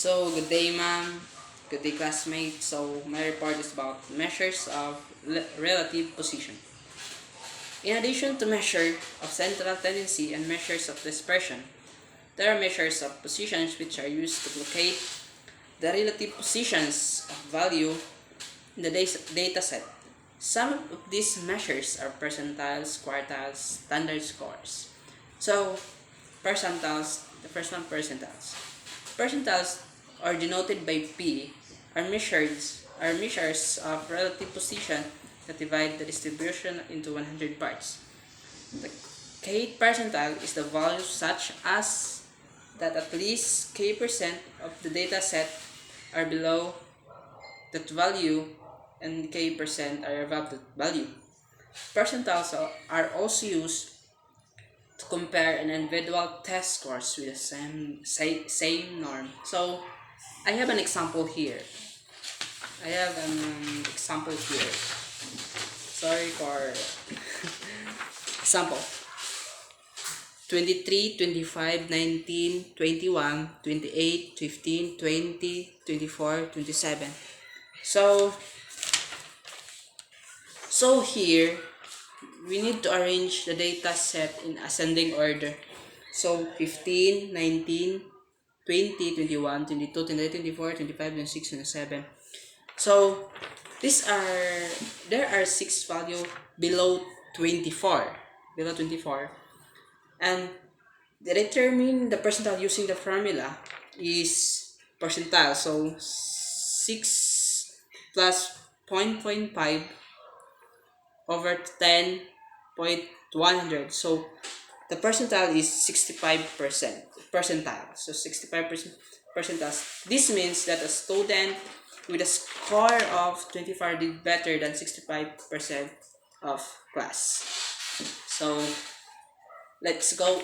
So, good day, ma'am. Good day, classmates. So, my report is about measures of relative position. In addition to measure of central tendency and measures of dispersion, there are measures of positions which are used to locate the relative positions of value in the data set. Some of these measures are percentiles, quartiles, standard scores. So, percentiles, the first one, percentiles. Percentiles are denoted by P are measures of relative position that divide the distribution into 100 parts. The k percentile is the value such as that at least k% of the data set are below that value and k% are above that value. Percentiles are also used to compare an individual test scores with the same norm. So I have an example here. I have an example here. Sorry for example. 23, 25, 19, 21, 28, 15, 20, 24, 27. So here we need to arrange the data set in ascending order. So 15, 19, 20, 21, 22, 23, 24, 25, 26, 27. So there are 6 values below 24. Below 24. And they determine the percentile using the formula is percentile. So 6 plus 0.5 over 10.100. So the percentile is 65% percentile. So 65% percentiles. This means that a student with a score of 24 did better than 65% of class. So let's go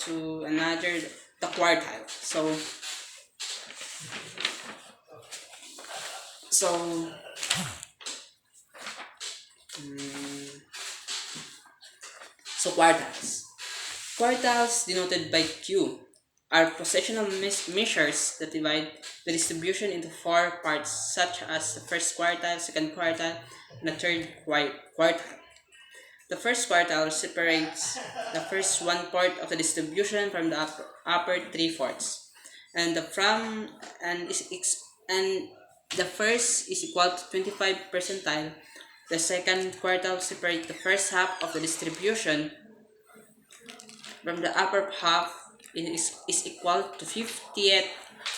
to another, the quartile. So so quartiles. Quartiles, denoted by Q, are positional measures that divide the distribution into 4 parts, such as the first quartile, second quartile, and the third quartile. The first quartile separates the first one part of the distribution from the upper 3/4, and the first is equal to 25 percentile. The second quartile separates the first half of the distribution from the upper half is equal to 50th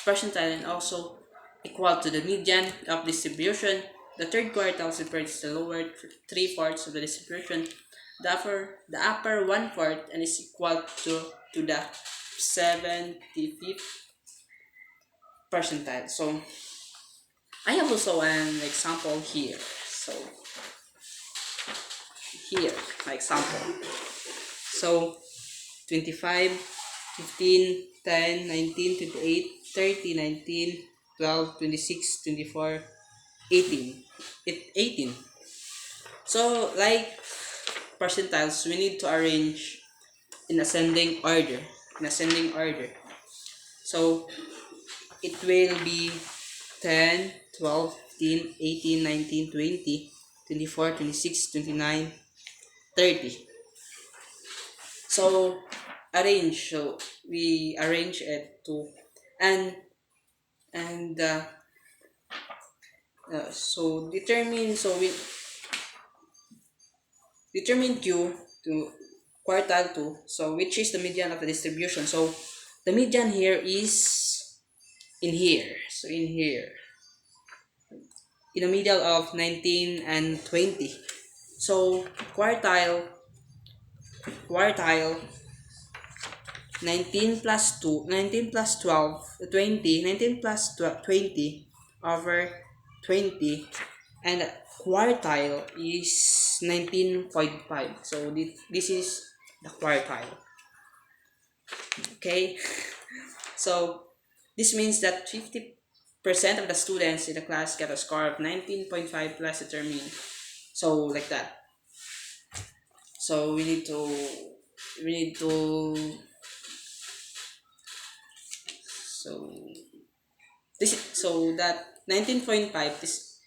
percentile and also equal to the median of distribution. The third quartile separates the lower 3/4 of the distribution, the upper 1/4, and is equal to the 75th percentile. So I have also an example here. So here my example. So 25, 15, 10, 19, 28, 30, 19, 12, 26, 24, 18. 18. So like percentiles, we need to arrange in ascending order. So it will be 10, 12, 15, 18, 19, 20, 24, 26, 29, 30. So we arrange it to and so we determine Q to quartile 2, so which is the median of the distribution. So the median here is in here. So in here, in the middle of 19 and 20. So quartile 19 plus 2, 19 plus 12, 20, 19 plus 12, 20 over 20, and quartile is 19.5. So this is the quartile. Okay, so this means that 50% of the students in the class get a score of 19.5 plus determined. So like that. So we need to so So that 19.5 this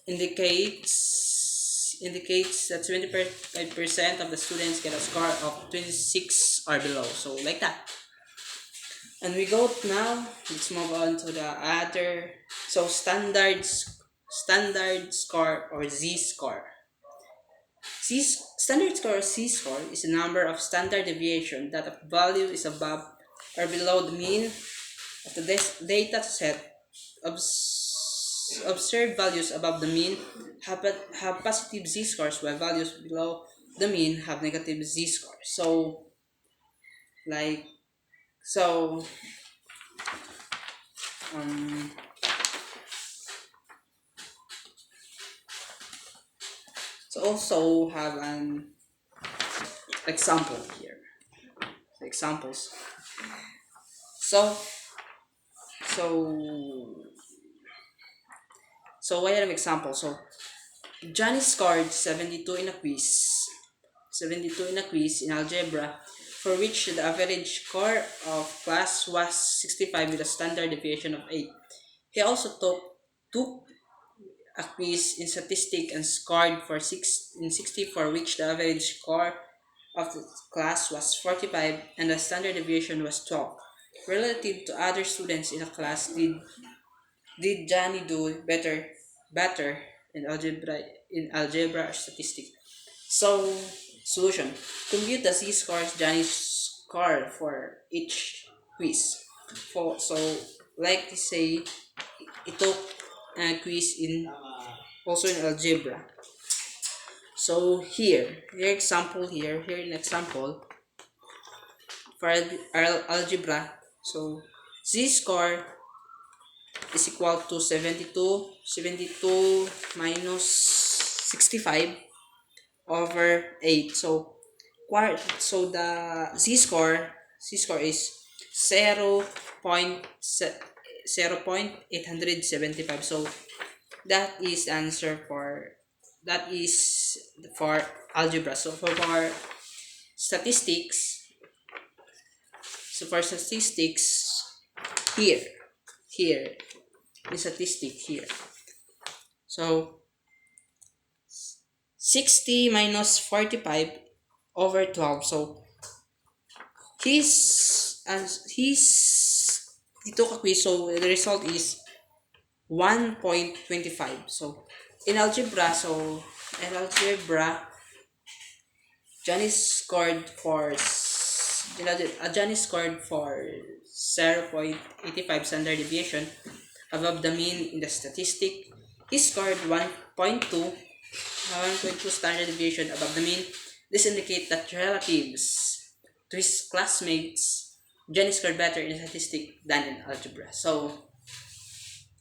indicates that 75% of the students get a score of 26 or below. So like that. And we go now. Let's move on to the other. So standard score or Z score. Standard score or Z score is a number of standard deviation that a value is above or below the mean of the data set. Observed values above the mean have positive Z scores, while values below the mean have negative Z scores. Like so um so also have an example here. Examples. So so I have an example. So Johnny scored 72 in a quiz. 72 in a quiz in algebra, for which the average score of class was 65 with a standard deviation of 8. He also took a quiz in statistics and scored for 60, for which the average score of the class was 45 and the standard deviation was 12. Relative to other students in the class, did Johnny do better in algebra or statistics? So, solution. Compute the z-scores Johnny's score for each quiz. Like to say, it took a quiz in also in algebra. So here an example for algebra. So z-score is equal to 72 minus 65 over 8. The z-score is 0.875. So that is answer that is for algebra. So for statistics, here here the statistic here. So 60 minus 45 over 12. So he took a quiz, so the result is 1.25. So in algebra, Johnny scored for Johnny scored for 0.85 standard deviation above the mean in the statistic. He scored 1.2 standard deviation above the mean. This indicates that relatives to his classmates, Johnny scored better in statistics than in algebra. So,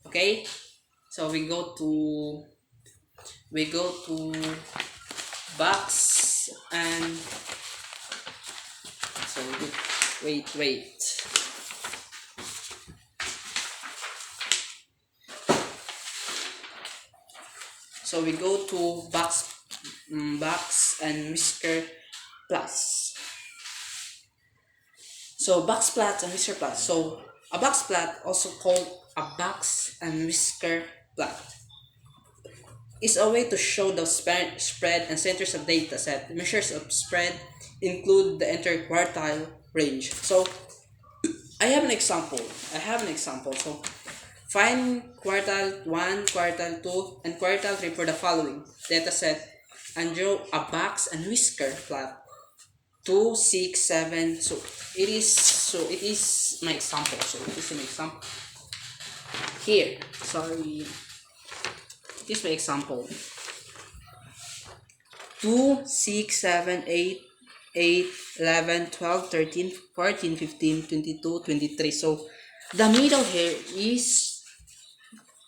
okay, so we go to box and so wait. So we go to box and whisker plus. So box plot and whisker plot. So a box plot, also called a box and whisker plot, is a way to show the spread and centers of data set. Measures of spread include the entire quartile range. So I have an example. So find quartile 1, quartile 2, and quartile 3 for the following data set and draw a box and whisker plot 2, 6, 7. So it is my example. So it is an example. Here. Sorry. This is my example. 2, 6, 7, 8, 11, 12, 13, 14, 15, 22, 23. So the middle here is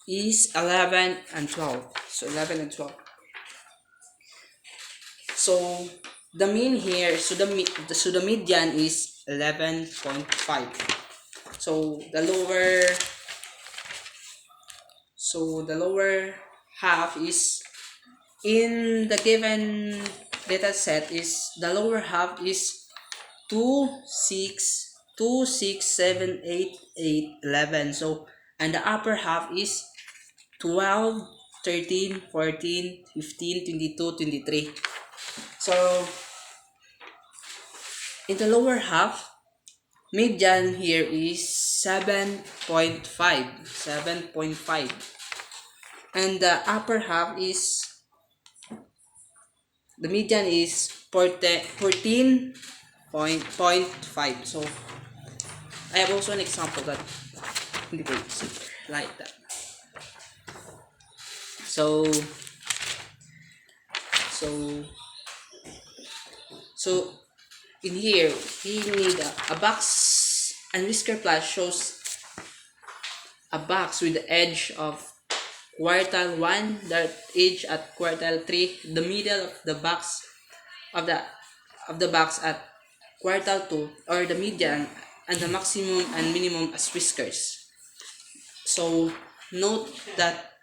11 and 12. So 11 and 12. So the mean here, so the median is 11.5. So the lower half is in the given data set is the lower half is 2, 6, 2, 6, 7, 8, 8, 11. So, and the upper half is 12, 13, 14, 15, 22, 23. So, in the lower half, median here is 7.5. 7.5. And the upper half is, the median is 14.5. So, I have also an example that indicates it like that. So, so, so in here, we need a box, and whisker plot shows a box with the edge of quartile 1, the edge at quartile 3, the middle of the box of the box at quartile 2, or the median, and the maximum and minimum as whiskers. So note that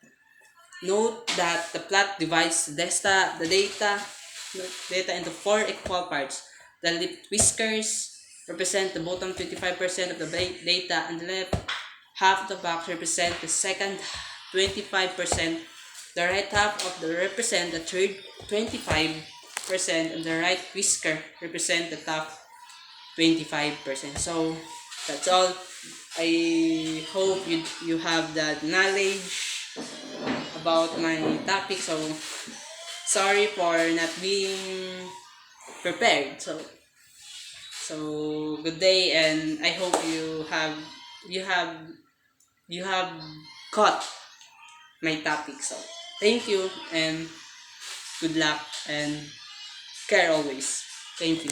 the plot divides the data into 4 equal parts. The left whiskers represent the bottom 25% of the data, and the left half of the box represent the second 25%. The right half of the represent the third 25%, and the right whisker represent the top 25%. So that's all. I hope you have that knowledge about my topic. So sorry for not being prepared. So good day, and I hope you have you have caught my topic. So thank you, and good luck, and care always. Thank you.